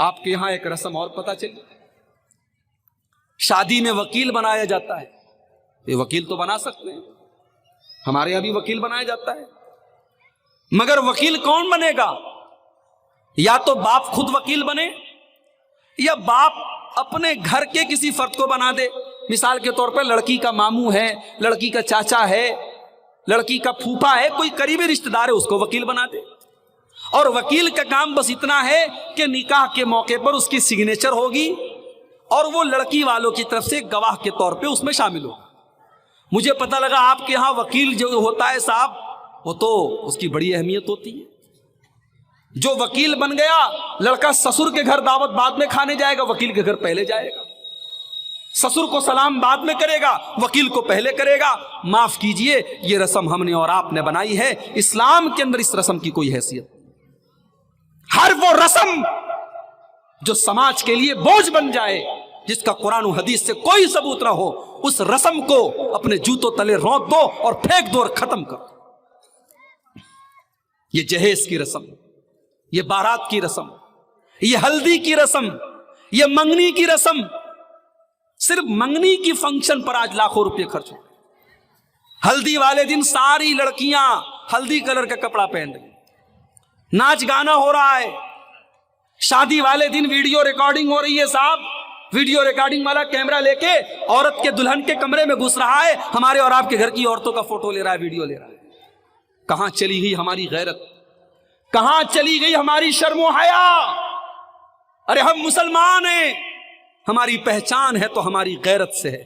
آپ کے یہاں ایک رسم اور پتہ چلی، شادی میں وکیل بنایا جاتا ہے. یہ وکیل تو بنا سکتے ہیں، ہمارے یہاں بھی وکیل بنایا جاتا ہے، مگر وکیل کون بنے گا؟ یا تو باپ خود وکیل بنے، یا باپ اپنے گھر کے کسی فرد کو بنا دے. مثال کے طور پر لڑکی کا ماموں ہے، لڑکی کا چاچا ہے، لڑکی کا پھوپھا ہے، کوئی قریبی رشتہ دار ہے، اس کو وکیل بنا دے. اور وکیل کا کام بس اتنا ہے کہ نکاح کے موقع پر اس کی سگنیچر ہوگی اور وہ لڑکی والوں کی طرف سے گواہ کے طور پہ اس میں شامل ہوگا. مجھے پتہ لگا آپ کے ہاں وکیل جو ہوتا ہے صاحب، وہ تو اس کی بڑی اہمیت ہوتی ہے. جو وکیل بن گیا، لڑکا سسر کے گھر دعوت بعد میں کھانے جائے گا، وکیل کے گھر پہلے جائے گا. سسر کو سلام بعد میں کرے گا، وکیل کو پہلے کرے گا. معاف کیجئے، یہ رسم ہم نے اور آپ نے بنائی ہے. اسلام کے اندر اس رسم کی کوئی حیثیت نہیں. ہر وہ رسم جو سماج کے لیے بوجھ بن جائے، جس کا قرآن و حدیث سے کوئی ثبوت نہ ہو، اس رسم کو اپنے جوتوں تلے رونت دو اور پھینک دو اور ختم کر دو. یہ جہیز کی رسم، یہ بارات کی رسم، یہ ہلدی کی رسم، یہ منگنی کی رسم، صرف منگنی کی فنکشن پر آج لاکھوں روپے خرچ ہو. ہلدی والے دن ساری لڑکیاں ہلدی کلر کا کپڑا پہن رہی ہیں، ناچ گانا ہو رہا ہے. شادی والے دن ویڈیو ریکارڈنگ ہو رہی ہے صاحب. ویڈیو ریکارڈنگ والا کیمرہ لے کے عورت کے دلہن کے کمرے میں گھس رہا ہے، ہمارے اور آپ کے گھر کی عورتوں کا فوٹو لے رہا ہے، ویڈیو لے رہا ہے. کہاں چلی گئی ہماری غیرت؟ کہاں چلی گئی ہماری شرم و حیا؟ ارے ہم مسلمان ہیں، ہماری پہچان ہے تو ہماری غیرت سے ہے،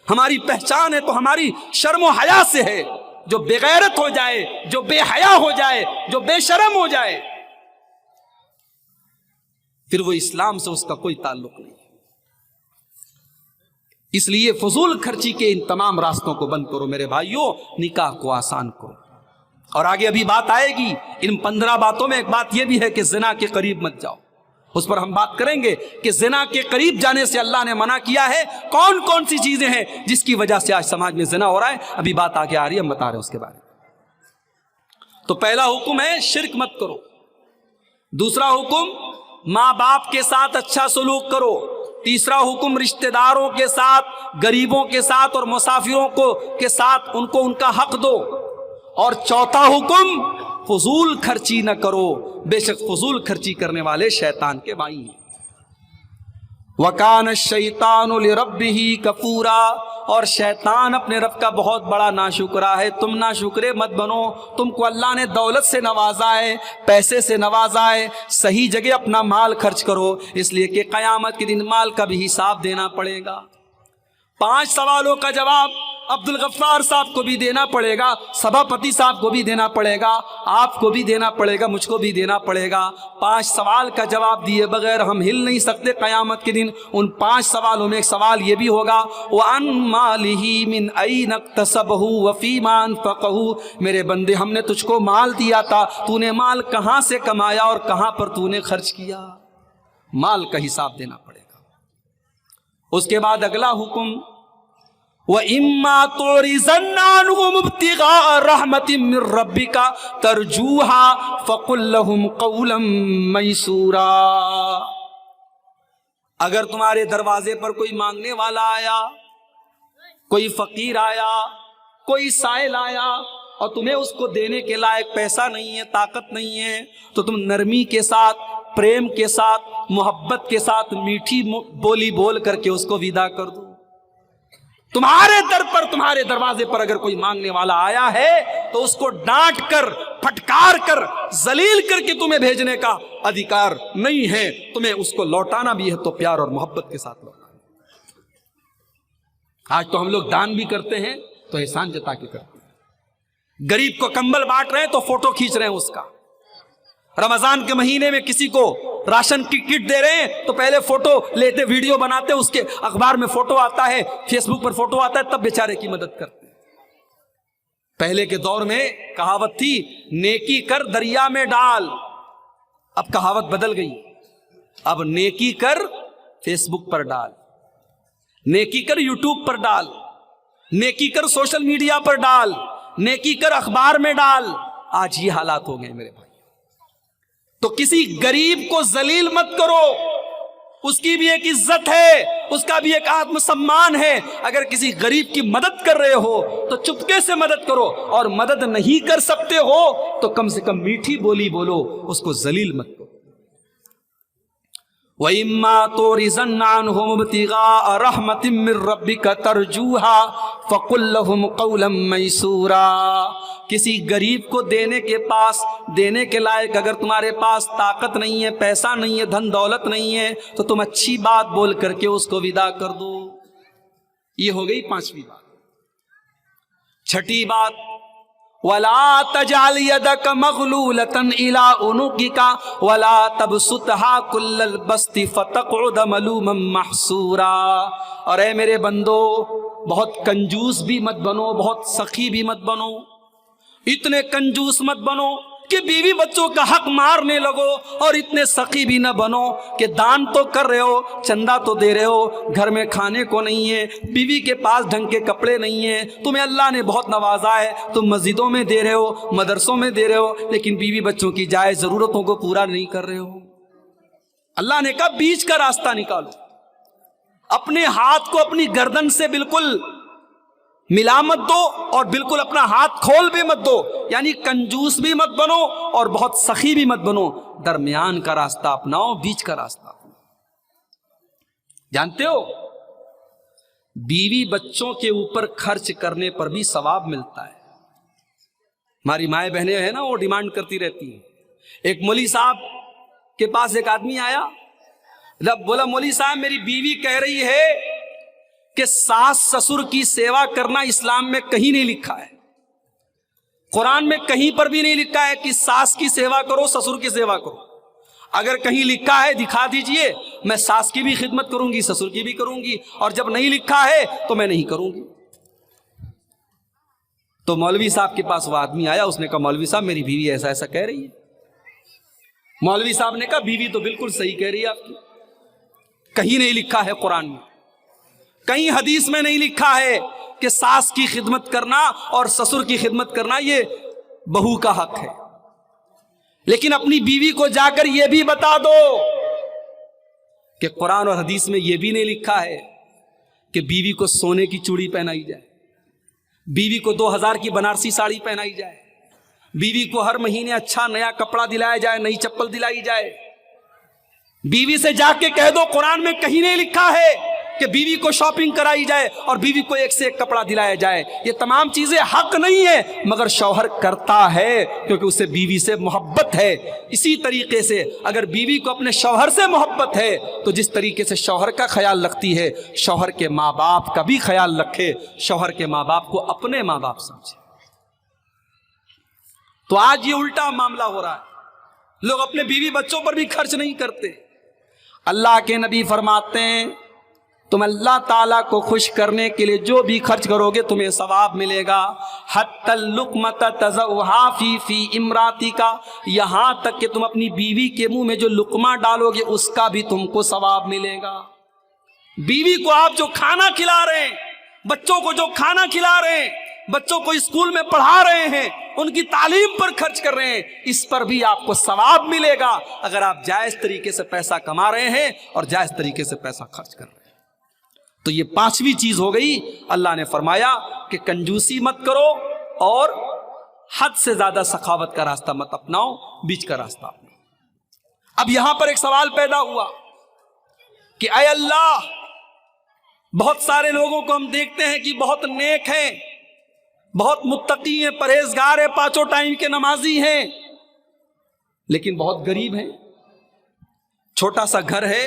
ہماری پہچان ہے تو ہماری شرم و حیا سے ہے. جو بے غیرت ہو جائے، جو بے حیا ہو جائے، جو بے شرم ہو جائے، پھر وہ اسلام سے اس کا کوئی تعلق نہیں. اس لیے فضول خرچی کے ان تمام راستوں کو بند کرو میرے بھائیوں، نکاح کو آسان کرو. اور آگے ابھی بات آئے گی، ان 15 باتوں میں ایک بات یہ بھی ہے کہ زنا کے قریب مت جاؤ. اس پر ہم بات کریں گے کہ زنا کے قریب جانے سے اللہ نے منع کیا ہے. کون کون سی چیزیں ہیں جس کی وجہ سے آج سماج میں زنا ہو رہا ہے؟ ابھی بات آگے آ رہی ہے، ہم بتا رہے ہیں اس کے بارے میں. تو پہلا حکم ہے شرک مت کرو. دوسرا حکم ماں باپ کے ساتھ اچھا سلوک کرو. تیسرا حکم رشتہ داروں کے ساتھ، غریبوں کے ساتھ اور مسافروں کے ساتھ ان کو ان کا حق دو. اور چوتھا حکم فضول خرچی نہ کرو، بے شک فضول خرچی کرنے والے شیطان کے بھائی ہیں. وَكَانَ الشَّيْطَانُ لِرَبِّهِ كَفُورًا، اور شیطان اپنے رب کا بہت بڑا ناشکرا ہے. تم ناشکرے مت بنو. تم کو اللہ نے دولت سے نوازا ہے، پیسے سے نوازا ہے، صحیح جگہ اپنا مال خرچ کرو، اس لیے کہ قیامت کے دن مال کا بھی حساب دینا پڑے گا. 5 سوالوں کا جواب عبد الغفار صاحب کو بھی دینا پڑے گا، سبھاپتی صاحب کو بھی دینا پڑے گا، آپ کو بھی دینا پڑے گا، مجھ کو بھی دینا پڑے گا. 5 سوال کا جواب دیے بغیر ہم ہل نہیں سکتے قیامت کے دن. ان 5 سوالوں میں ایک سوال یہ بھی ہوگا، وَعَن مَالِهِ مِنْ أَيْنَ اكْتَسَبَهُ وَفِيمَا أَنفَقَهُ، میرے بندے ہم نے تجھ کو مال دیا تھا، تو نے مال کہاں سے کمایا اور کہاں پر تو نے خرچ کیا. مال کا حساب دینا پڑے گا. اس کے بعد اگلا حکم، وَإِمَّا تُعْرِضَنَّ عَنْهُمُ ابْتِغَاءَ رَحْمَةٍ مِّن رَّبِّكَ تَرْجُوهَا فَقُل لَّهُمْ قَوْلًا مَّيْسُورًا. اگر تمہارے دروازے پر کوئی مانگنے والا آیا، کوئی فقیر آیا، کوئی سائل آیا اور تمہیں اس کو دینے کے لائق پیسہ نہیں ہے، طاقت نہیں ہے، تو تم نرمی کے ساتھ، پریم کے ساتھ، محبت کے ساتھ میٹھی بولی بول کر کے اس کو ودا کر دو. تمہارے در پر، تمہارے دروازے پر اگر کوئی مانگنے والا آیا ہے تو اس کو ڈانٹ کر، پھٹکار کر، ذلیل کر کے تمہیں بھیجنے کا ادھیکار نہیں ہے. تمہیں اس کو لوٹانا بھی ہے تو پیار اور محبت کے ساتھ لوٹانا. آج تو ہم لوگ دان بھی کرتے ہیں تو احسان جتا کے کرتے ہیں. غریب کو کمبل بانٹ رہے ہیں تو فوٹو کھینچ رہے ہیں اس کا. رمضان کے مہینے میں کسی کو راشن کی کٹ دے رہے ہیں تو پہلے فوٹو لیتے، ویڈیو بناتے، اس کے اخبار میں فوٹو آتا ہے، فیس بک پر فوٹو آتا ہے، تب بیچارے کی مدد کرتے ہیں. پہلے کے دور میں کہاوت تھی، نیکی کر دریا میں ڈال. اب کہاوت بدل گئی، اب نیکی کر فیس بک پر ڈال، نیکی کر یوٹیوب پر ڈال، نیکی کر سوشل میڈیا پر ڈال، نیکی کر اخبار میں ڈال. آج یہ حالات ہو گئے میرے بھائی. تو کسی غریب کو ذلیل مت کرو، اس کی بھی ایک عزت ہے، اس کا بھی ایک آتم سمان ہے. اگر کسی غریب کی مدد کر رہے ہو تو چپکے سے مدد کرو، اور مدد نہیں کر سکتے ہو تو کم سے کم میٹھی بولی بولو، اس کو ذلیل مت کرو. وَإِمَّا تُعْرِضَنَّ عَنْهُمُ ابْتِغَاءَ رَحْمَةٍ مِّن رَّبِّكَ تَرْجُوهَا فَقُل لَّهُمْ قَوْلًا مَّيْسُورًا. کسی غریب کو دینے کے لائق اگر تمہارے پاس طاقت نہیں ہے، پیسہ نہیں ہے، دھن دولت نہیں ہے، تو تم اچھی بات بول کر کے اس کو ودا کر دو. یہ ہو گئی 5ویں بات. 6ٹھی بات، وَلَا تَجْعَلْ يَدَكَ مَغْلُولَةً إِلَىٰ عُنُقِكَ وَلَا تَبْسُطْهَا كُلَّ الْبَسْطِ فَتَقْعُدَ مَلُومًا مَّحْسُورًا. اور اے میرے بندو، بہت کنجوس بھی مت بنو، بہت سخی بھی مت بنو. اتنے کنجوس مت بنو کہ بیوی بچوں کا حق مارنے لگو، اور اتنے سخی بھی نہ بنو کہ دان تو کر رہے ہو، چندہ تو دے رہے ہو، گھر میں کھانے کو نہیں ہے، بیوی کے پاس ڈھنگ کے کپڑے نہیں ہیں، تمہیں اللہ نے بہت نوازا ہے، تم مسجدوں میں دے رہے ہو، مدرسوں میں دے رہے ہو، لیکن بیوی بچوں کی جائز ضرورتوں کو پورا نہیں کر رہے ہو. اللہ نے کہا بیچ کا راستہ نکالو، اپنے ہاتھ کو اپنی گردن سے بالکل ملا مت دو، اور بالکل اپنا ہاتھ کھول بھی مت دو. یعنی کنجوس بھی مت بنو اور بہت سخی بھی مت بنو، درمیان کا راستہ اپناؤ، بیچ کا راستہ اپناؤ. جانتے ہو بیوی بچوں کے اوپر خرچ کرنے پر بھی ثواب ملتا ہے. ہماری مائیں بہنیں ہیں نا، وہ ڈیمانڈ کرتی رہتی ہیں. ایک مولوی صاحب کے پاس ایک آدمی آیا، بولا مولوی صاحب میری بیوی کہہ رہی ہے کہ ساس سسر کی سیوا کرنا اسلام میں کہیں نہیں لکھا ہے، قرآن میں کہیں پر بھی نہیں لکھا ہے کہ ساس کی سیوا کرو، سسر کی سیوا کرو. اگر کہیں لکھا ہے دکھا دیجئے، میں ساس کی بھی خدمت کروں گی، سسر کی بھی کروں گی، اور جب نہیں لکھا ہے تو میں نہیں کروں گی. تو مولوی صاحب کے پاس وہ آدمی آیا، اس نے کہا مولوی صاحب میری بیوی ایسا ایسا کہہ رہی ہے. مولوی صاحب نے کہا بیوی تو بالکل صحیح کہہ رہی ہے آپ کی، کہیں نہیں لکھا ہے قرآن میں، کہیں حدیث میں نہیں لکھا ہے کہ ساس کی خدمت کرنا اور سسر کی خدمت کرنا یہ بہو کا حق ہے. لیکن اپنی بیوی کو جا کر یہ بھی بتا دو کہ قرآن اور حدیث میں یہ بھی نہیں لکھا ہے کہ بیوی کو سونے کی چوڑی پہنائی جائے، بیوی کو 2000 کی بنارسی ساڑی پہنائی جائے، بیوی کو ہر مہینے اچھا نیا کپڑا دلایا جائے، نئی چپل دلائی جائے. بیوی سے جا کے کہہ دو قرآن میں کہیں نہیں لکھا ہے کہ بیوی کو شاپنگ کرائی جائے اور بیوی کو ایک سے ایک کپڑا دلایا جائے. یہ تمام چیزیں حق نہیں ہے، مگر شوہر کرتا ہے کیونکہ اسے بیوی سے محبت ہے. اسی طریقے سے اگر بیوی کو اپنے شوہر سے محبت ہے تو جس طریقے سے شوہر کا خیال رکھتی ہے، شوہر کے ماں باپ کا بھی خیال رکھے، شوہر کے ماں باپ کو اپنے ماں باپ سمجھے. تو آج یہ الٹا معاملہ ہو رہا ہے، لوگ اپنے بیوی بچوں پر بھی خرچ نہیں کرتے. اللہ کے نبی فرماتے ہیں تم اللہ تعالیٰ کو خوش کرنے کے لیے جو بھی خرچ کرو گے تمہیں ثواب ملے گا. حتی اللقمۃ تضعها فی امراتک، یہاں تک کہ تم اپنی بیوی کے منہ میں جو لقمہ ڈالو گے اس کا بھی تم کو ثواب ملے گا. بیوی کو آپ جو کھانا کھلا رہے ہیں، بچوں کو جو کھانا کھلا رہے ہیں، بچوں کو اسکول میں پڑھا رہے ہیں، ان کی تعلیم پر خرچ کر رہے ہیں، اس پر بھی آپ کو ثواب ملے گا اگر آپ جائز طریقے سے پیسہ کما رہے ہیں اور جائز طریقے سے پیسہ خرچ کر رہے ہیں. تو یہ 5ویں چیز ہو گئی. اللہ نے فرمایا کہ کنجوسی مت کرو اور حد سے زیادہ سخاوت کا راستہ مت اپناؤ، بیچ کا راستہ اپناؤ. اب یہاں پر ایک سوال پیدا ہوا کہ اے اللہ، بہت سارے لوگوں کو ہم دیکھتے ہیں کہ بہت نیک ہیں، بہت متقی ہیں، پرہیزگار ہیں، 5 ٹائم کے نمازی ہیں، لیکن بہت غریب ہیں، چھوٹا سا گھر ہے،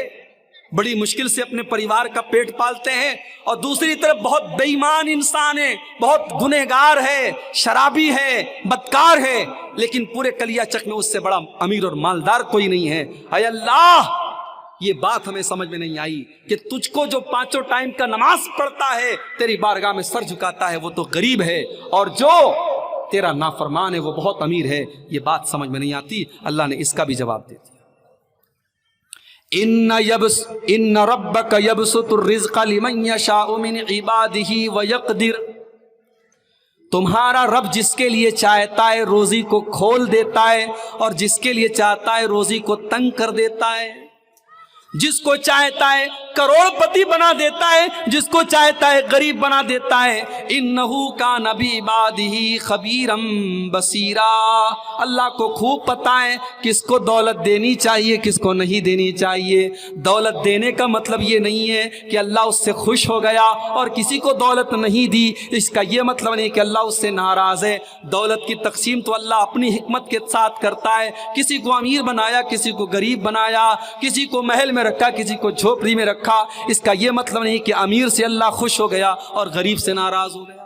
بڑی مشکل سے اپنے پریوار کا پیٹ پالتے ہیں، اور دوسری طرف بہت بے ایمان انسان ہے، بہت گنہگار ہے، شرابی ہے، بدکار ہے، لیکن پورے کلیا چک میں اس سے بڑا امیر اور مالدار کوئی نہیں ہے. اے اللہ، یہ بات ہمیں سمجھ میں نہیں آئی کہ تجھ کو جو 5 ٹائم کا نماز پڑھتا ہے، تیری بارگاہ میں سر جھکاتا ہے، وہ تو غریب ہے، اور جو تیرا نافرمان ہے وہ بہت امیر ہے. یہ بات سمجھ میں نہیں آتی. اللہ نے اس کا بھی جواب دے دیا. ان ربک یبسط الرزق لمن یشاء من عبادہ ویقدر، تمہارا رب جس کے لیے چاہتا ہے روزی کو کھول دیتا ہے اور جس کے لیے چاہتا ہے روزی کو تنگ کر دیتا ہے. جس کو چاہتا ہے کروڑپتی بنا دیتا ہے، جس کو چاہتا ہے غریب بنا دیتا ہے۔ انہو کان بعبادہ خبیرا بصیرا، اللہ کو خوب پتہ ہے کس کو دولت دینی چاہیے کس کو نہیں دینی چاہیے۔ دولت دینے کا مطلب یہ نہیں ہے کہ اللہ اس سے خوش ہو گیا اور کسی کو دولت نہیں دی، اس کا یہ مطلب نہیں کہ اللہ اس سے ناراض ہے۔ دولت کی تقسیم تو اللہ اپنی حکمت کے ساتھ کرتا ہے، کسی کو امیر بنایا کسی کو غریب بنایا، کسی کو محل میں رکھا کسی کو جھوپڑی میں رکھا۔ اس کا یہ مطلب نہیں کہ امیر سے اللہ خوش ہو گیا اور غریب سے ناراض ہو گیا۔